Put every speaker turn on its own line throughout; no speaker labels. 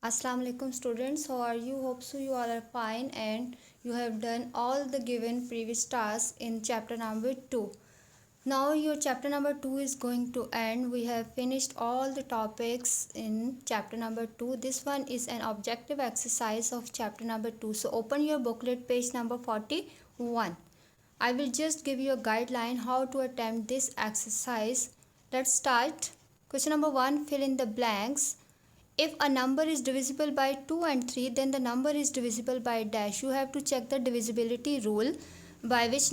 Assalamu alaikum students, how are you? Hope so you all are fine and you have done all the given previous tasks in chapter number 2. Now your chapter number 2 is going to end. We have finished all the topics in chapter number 2. This one is an objective exercise of chapter number 2. So open your booklet page number 41. I will just give you a guideline how to attempt this exercise. Let's start. Question number 1, fill in the blanks. If a number is divisible by 2 and 3, then the number is divisible by dash. You have to check the divisibility rule, by which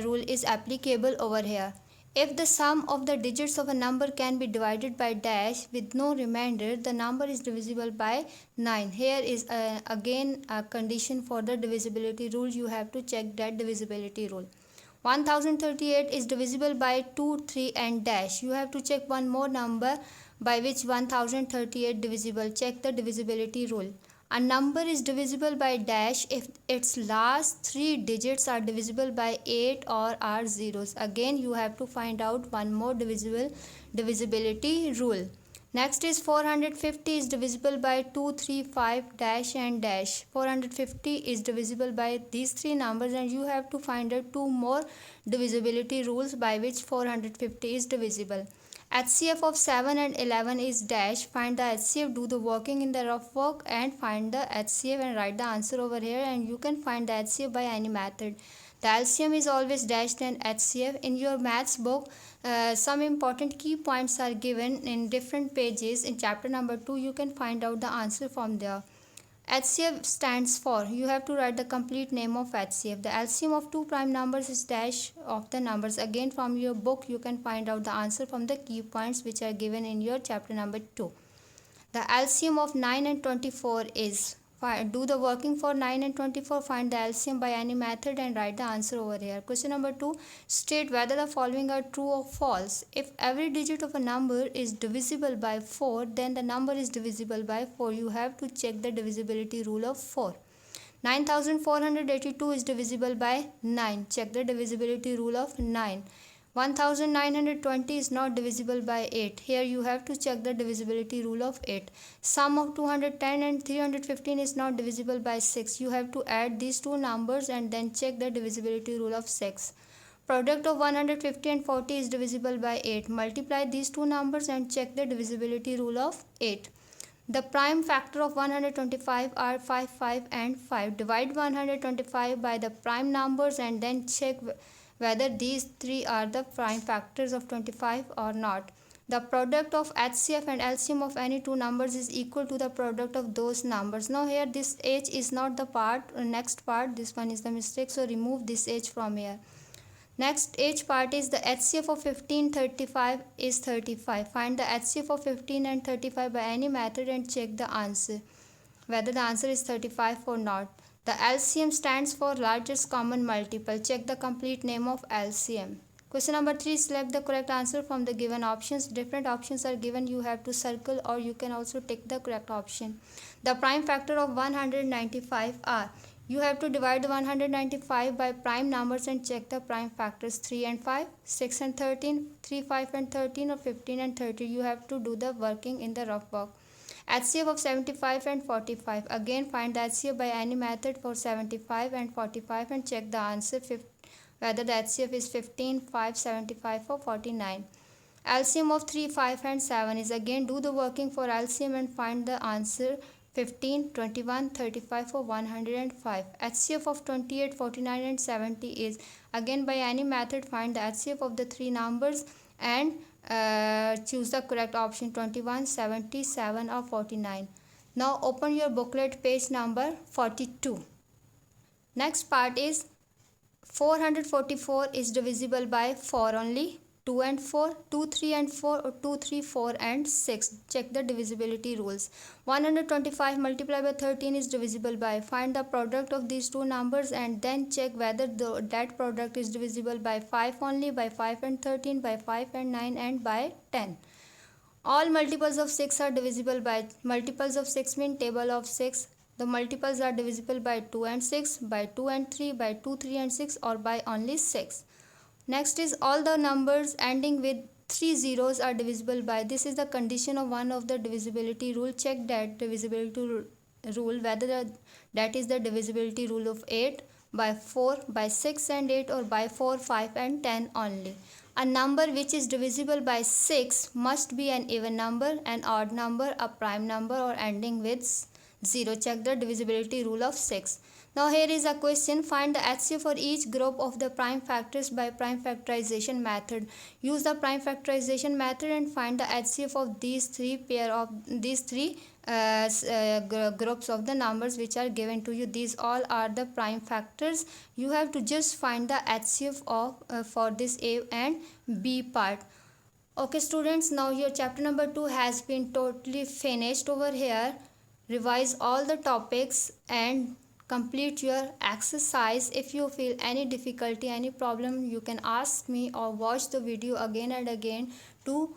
rule is applicable over here. If the sum of the digits of a number can be divided by dash with no remainder, the number is divisible by 9. Here is again a condition for the divisibility rule. You have to check that divisibility rule. 1038 is divisible by 2, 3 and dash. You have to check one more number by which 1038 divisible. Check the divisibility rule. A number is divisible by dash if its last 3 digits are divisible by 8 or are zeros. Again you have to find out one more divisibility rule. Next is 450 is divisible by 2, 3, 5 dash and dash. 450 is divisible by these 3 numbers and you have to find out 2 more divisibility rules by which 450 is divisible. HCF of 7 and 11 is dash. Find the HCF, do the working in the rough work and find the HCF and write the answer over here, and you can find the HCF by any method. The LCM is always dash than HCF. In your maths book, some important key points are given in different pages. In chapter number 2, you can find out the answer from there. HCF stands for, you have to write the complete name of HCF. The LCM of two prime numbers is dash of the numbers. Again from your book you can find out the answer from the key points which are given in your chapter number 2. The LCM of 9 and 24 is, do the working for 9 and 24, find the LCM by any method and write the answer over here. Question number 2, state whether the following are true or false. If every digit of a number is divisible by 4, then the number is divisible by 4. You have to check the divisibility rule of 4. 9482 is divisible by 9. Check the divisibility rule of 9. 1920 is not divisible by 8. Here you have to check the divisibility rule of 8. Sum of 210 and 315 is not divisible by 6. You have to add these two numbers and then check the divisibility rule of 6. Product of 150 and 40 is divisible by 8. Multiply these two numbers and check the divisibility rule of 8. The prime factor of 125 are 5, 5 and 5. Divide 125 by the prime numbers and then check whether these three are the prime factors of 25 or not. The product of HCF and LCM of any two numbers is equal to the product of those numbers. Now here this H is not the next part, this one is the mistake, so remove this H from here. Next H part is the HCF of 15, 35 is 35. Find the HCF of 15 and 35 by any method and check the answer, whether the answer is 35 or not. The LCM stands for largest common multiple. Check the complete name of LCM. Question number 3, select the correct answer from the given options. Different options are given. You have to circle or you can also tick the correct option. The prime factor of 195 are, you have to divide the 195 by prime numbers and check the prime factors. 3 and 5, 6 and 13, 3, 5 and 13 or 15 and 30. You have to do the working in the rough work. HCF of 75 and 45. Again find the HCF by any method for 75 and 45 and check the answer whether the HCF is 15, 5, 75 or 49. LCM of 3, 5 and 7 is, again do the working for LCM and find the answer 15, 21, 35 or 105. HCF of 28, 49 and 70 is, again by any method find the HCF of the three numbers and choose the correct option 21, 77 or 49. Now open your booklet page number 42. Next part is 444 is divisible by 4 only. 2 and 4, 2, 3 and 4 or 2, 3, 4 and 6. Check the divisibility rules. 125 multiplied by 13 is divisible by. Find the product of these two numbers and then check whether that product is divisible by 5 only, by 5 and 13, by 5 and 9 and by 10. All multiples of 6 are divisible by. Multiples of 6 mean table of 6. The multiples are divisible by 2 and 6, by 2 and 3, by 2, 3 and 6 or by only 6. Next is all the numbers ending with three zeros are divisible by, this is the condition of one of the divisibility rule. Check that divisibility rule whether that is the divisibility rule of 8 by 4 by 6 and 8 or by 4 5 and 10 only. A number which is divisible by 6 must be an even number, an odd number, a prime number, or ending with 0. Check the divisibility rule of 6. Now here is a question. Find the HCF for each group of the prime factors by prime factorization method. Use the prime factorization method and find the HCF of these three groups of the numbers which are given to you. These all are the prime factors. You have to just find the HCF of for this A and B part. Okay students, now your chapter number 2 has been totally finished over here. Revise all the topics and complete your exercise. If you feel any difficulty, any problem, you can ask me or watch the video again and again to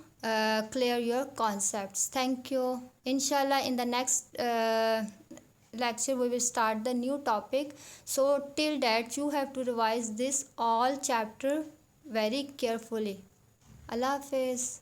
clear your concepts. Thank you. Inshallah, in the next lecture we will start the new topic. So till that you have to revise this all chapter very carefully. Allah Hafiz.